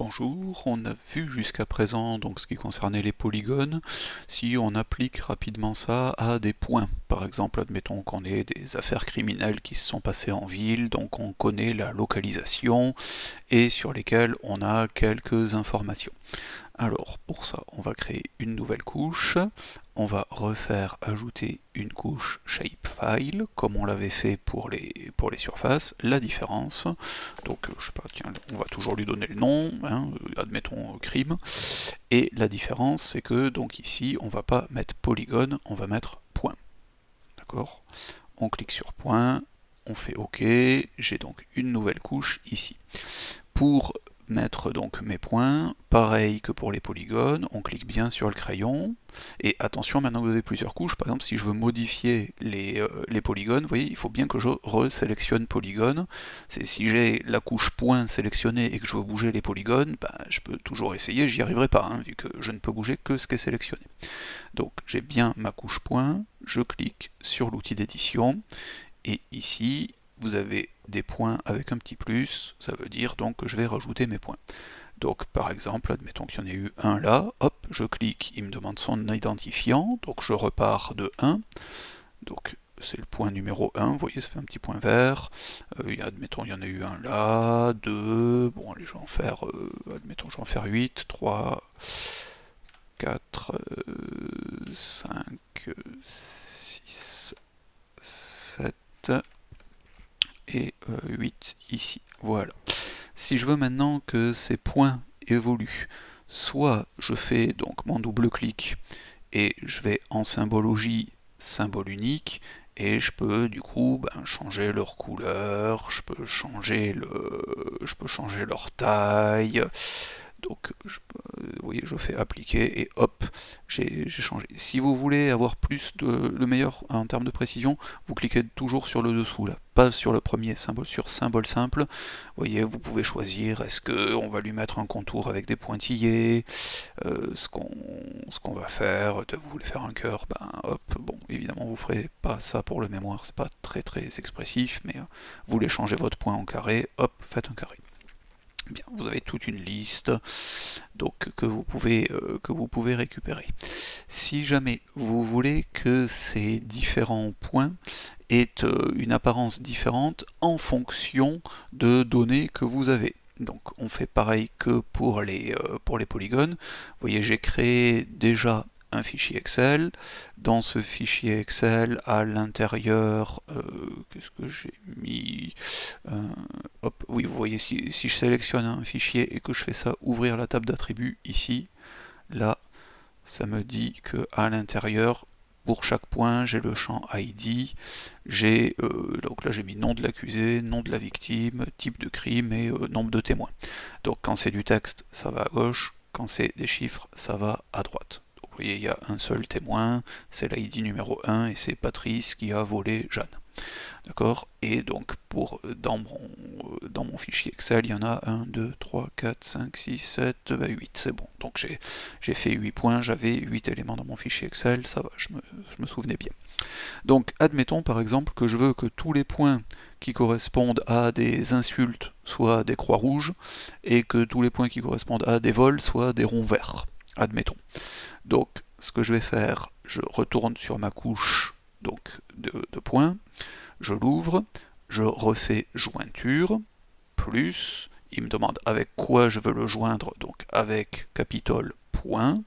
Bonjour, on a vu jusqu'à présent donc ce qui concernait les polygones. Si on applique rapidement ça à des points, par exemple, admettons qu'on ait des affaires criminelles qui se sont passées en ville, donc on connaît la localisation et sur lesquelles on a quelques informations. Alors pour ça, on va créer une nouvelle couche, on va refaire ajouter une couche shapefile, comme on l'avait fait pour les surfaces. La différence, donc je sais pas, tiens, on va toujours lui donner le nom, hein, admettons crime, et la différence c'est que donc ici on va pas mettre polygone, on va mettre point. D'accord? On clique sur point, on fait OK, j'ai donc une nouvelle couche ici. Pour mettre donc mes points, pareil que pour les polygones, on clique bien sur le crayon, et attention, maintenant que vous avez plusieurs couches, par exemple si je veux modifier les polygones, vous voyez, il faut bien que je resélectionne polygone. Si j'ai la couche point sélectionnée et que je veux bouger les polygones, je peux toujours essayer, j'y arriverai pas, hein, vu que je ne peux bouger que ce qui est sélectionné. Donc j'ai bien ma couche point, je clique sur l'outil d'édition, et ici, vous avez des points avec un petit plus, ça veut dire donc que je vais rajouter mes points. Donc par exemple, admettons qu'il y en ait eu un là, hop, je clique, il me demande son identifiant, donc je repars de 1, donc c'est le point numéro 1, vous voyez, ça fait un petit point vert, admettons il y en a eu un là, 2, bon allez, je vais en faire, admettons je vais en faire 8, 3, 4, 5, 6, 7, et 8 ici. Voilà. Si je veux maintenant que ces points évoluent, soit je fais donc mon double-clic et je vais en symbologie, symbole unique, et je peux du coup changer leur couleur, je peux changer leur taille. Donc vous voyez, je fais appliquer et hop, j'ai changé. Si vous voulez avoir le meilleur en termes de précision, vous cliquez toujours sur le dessous là, pas sur le premier symbole, sur symbole simple. Vous voyez, vous pouvez choisir, est-ce qu'on va lui mettre un contour avec des pointillés, ce qu'on va faire, vous voulez faire un cœur, hop, bon, évidemment vous ferez pas ça pour le mémoire, c'est pas très expressif, mais vous voulez changer votre point en carré, hop, faites un carré. Bien, vous avez toute une liste donc, que vous pouvez récupérer. Si jamais vous voulez que ces différents points aient une apparence différente en fonction de données que vous avez. Donc on fait pareil que pour les polygones. Vous voyez, j'ai créé déjà un fichier Excel. Dans ce fichier Excel, à l'intérieur, qu'est-ce que j'ai mis hop, oui, vous voyez, si je sélectionne un fichier et que je fais ça ouvrir la table d'attributs ici, là, ça me dit que à l'intérieur, pour chaque point, j'ai le champ ID, donc là j'ai mis nom de l'accusé, nom de la victime, type de crime et nombre de témoins. Donc quand c'est du texte, ça va à gauche, quand c'est des chiffres, ça va à droite. Donc vous voyez, il y a un seul témoin, c'est l'ID numéro 1 et c'est Patrice qui a volé Jeanne. D'accord? Et donc dans mon fichier Excel, il y en a 1, 2, 3, 4, 5, 6, 7, 8, c'est bon. Donc j'ai fait 8 points, j'avais 8 éléments dans mon fichier Excel, ça va, je me souvenais bien. Donc admettons par exemple que je veux que tous les points qui correspondent à des insultes soient des croix rouges, et que tous les points qui correspondent à des vols soient des ronds verts. Admettons. Donc ce que je vais faire, je retourne sur ma couche donc, de points, je l'ouvre, je refais jointure, plus, il me demande avec quoi je veux le joindre, donc avec Capitol point,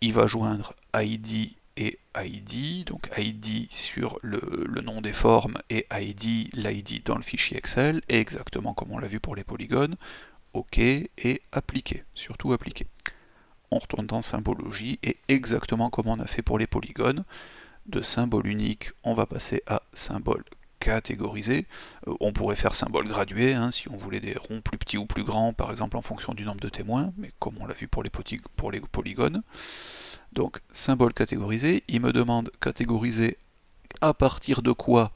il va joindre ID et ID, donc ID sur le nom des formes et ID, l'ID dans le fichier Excel, et exactement comme on l'a vu pour les polygones, OK, et appliquer, surtout appliquer. On retourne dans symbologie, et exactement comme on a fait pour les polygones, de symbole unique, on va passer à symbole catégorisé. On pourrait faire symbole gradué, hein, si on voulait des ronds plus petits ou plus grands, par exemple en fonction du nombre de témoins, mais comme on l'a vu pour les polygones. Donc, symbole catégorisé, il me demande catégoriser à partir de quoi.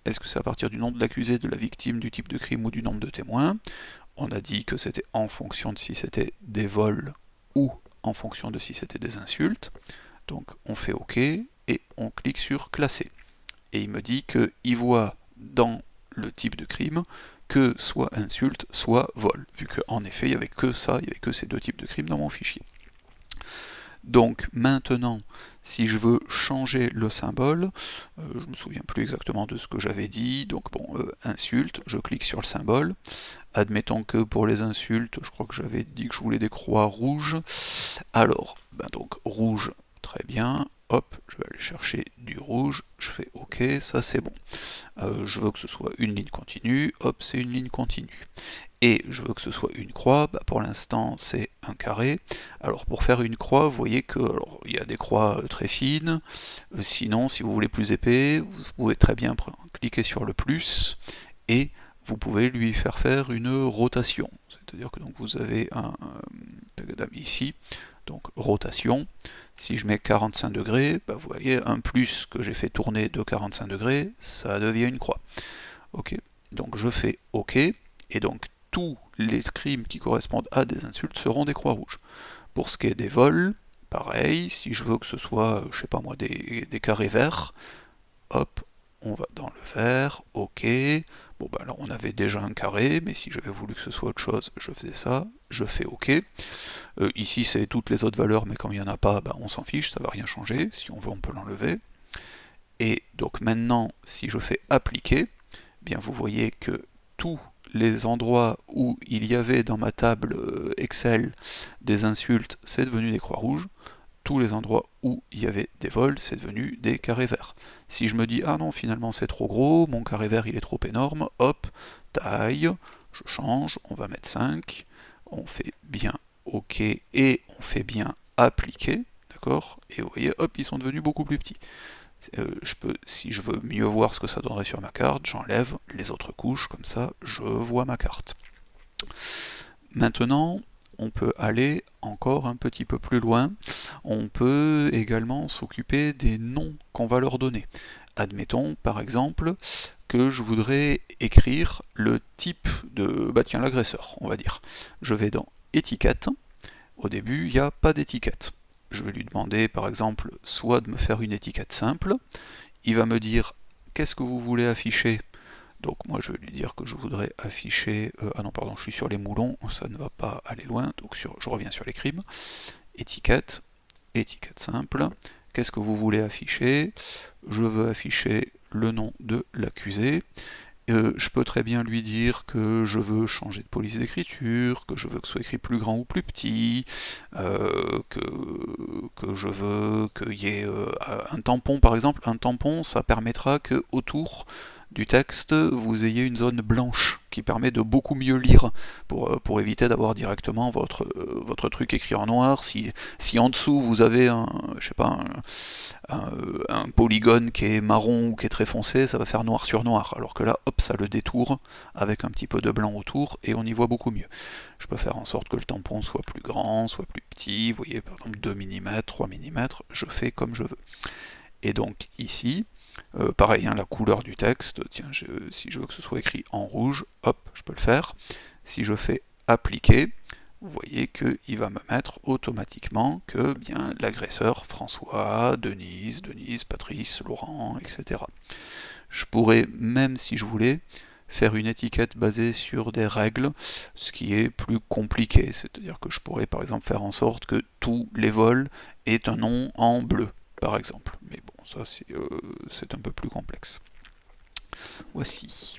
Est-ce que c'est à partir du nom de l'accusé, de la victime, du type de crime ou du nombre de témoins? On a dit que c'était en fonction de si c'était des vols ou en fonction de si c'était des insultes. Donc on fait OK et on clique sur classer. Et il me dit qu'il voit dans le type de crime que soit insulte, soit vol, vu qu'en effet, il n'y avait que ça, il n'y avait que ces deux types de crimes dans mon fichier. Donc maintenant, si je veux changer le symbole, je ne me souviens plus exactement de ce que j'avais dit, donc bon, insulte, je clique sur le symbole. Admettons que pour les insultes, je crois que j'avais dit que je voulais des croix rouges. Alors, donc rouge, très bien. Hop, je vais aller chercher du rouge, je fais OK, ça c'est bon. Je veux que ce soit une ligne continue, hop, c'est une ligne continue. Et je veux que ce soit une croix, pour l'instant c'est un carré. Alors pour faire une croix, vous voyez que il y a des croix très fines. Sinon, si vous voulez plus épais, vous pouvez très bien cliquer sur le plus et vous pouvez lui faire une rotation. C'est-à-dire que donc, vous avez un ici, donc rotation. Si je mets 45 degrés, vous voyez un plus que j'ai fait tourner de 45 degrés, ça devient une croix. Ok, donc je fais OK, et donc tous les crimes qui correspondent à des insultes seront des croix rouges. Pour ce qui est des vols, pareil, si je veux que ce soit, je sais pas moi, des carrés verts, hop, on va dans le vert, OK. Bon, alors on avait déjà un carré, mais si j'avais voulu que ce soit autre chose, je faisais ça, je fais OK. Ici, c'est toutes les autres valeurs, mais quand il n'y en a pas, on s'en fiche, ça ne va rien changer. Si on veut, on peut l'enlever. Et donc maintenant, si je fais appliquer, bien vous voyez que tous les endroits où il y avait dans ma table Excel des insultes, c'est devenu des croix rouges. Tous les endroits où il y avait des vols, c'est devenu des carrés verts. Si je me dis, ah non, finalement c'est trop gros, mon carré vert il est trop énorme, hop, taille, je change, on va mettre 5, on fait bien OK et on fait bien appliquer, d'accord? Et vous voyez, hop, ils sont devenus beaucoup plus petits. Si je veux mieux voir ce que ça donnerait sur ma carte, j'enlève les autres couches, comme ça je vois ma carte. Maintenant, on peut aller encore un petit peu plus loin. On peut également s'occuper des noms qu'on va leur donner. Admettons, par exemple, que je voudrais écrire le type de... tiens, l'agresseur, on va dire. Je vais dans étiquette. Au début, il n'y a pas d'étiquette. Je vais lui demander, par exemple, soit de me faire une étiquette simple. Il va me dire, qu'est-ce que vous voulez afficher? Donc moi je vais lui dire que je voudrais afficher... ah non pardon, je suis sur les moulons, ça ne va pas aller loin, donc je reviens sur les crimes. Étiquette, étiquette simple. Qu'est-ce que vous voulez afficher? Je veux afficher le nom de l'accusé. Je peux très bien lui dire que je veux changer de police d'écriture, que je veux que ce soit écrit plus grand ou plus petit, que je veux qu'il y ait un tampon par exemple. Un tampon, ça permettra que autour du texte, vous ayez une zone blanche qui permet de beaucoup mieux lire pour éviter d'avoir directement votre truc écrit en noir. Si en dessous vous avez je sais pas, un polygone qui est marron ou qui est très foncé, ça va faire noir sur noir, alors que là, hop, ça le détourne avec un petit peu de blanc autour et on y voit beaucoup mieux. Je peux faire en sorte que le tampon soit plus grand, soit plus petit, vous voyez par exemple 2 mm, 3 mm, je fais comme je veux. Et donc ici, pareil, la couleur du texte, tiens, si je veux que ce soit écrit en rouge, hop, je peux le faire. Si je fais appliquer, vous voyez qu'il va me mettre automatiquement que bien l'agresseur François, Denise, Patrice, Laurent, etc. Je pourrais, même si je voulais, faire une étiquette basée sur des règles, ce qui est plus compliqué. C'est-à-dire que je pourrais par exemple faire en sorte que tous les vols aient un nom en bleu, par exemple. Mais bon, ça c'est un peu plus complexe. Voici.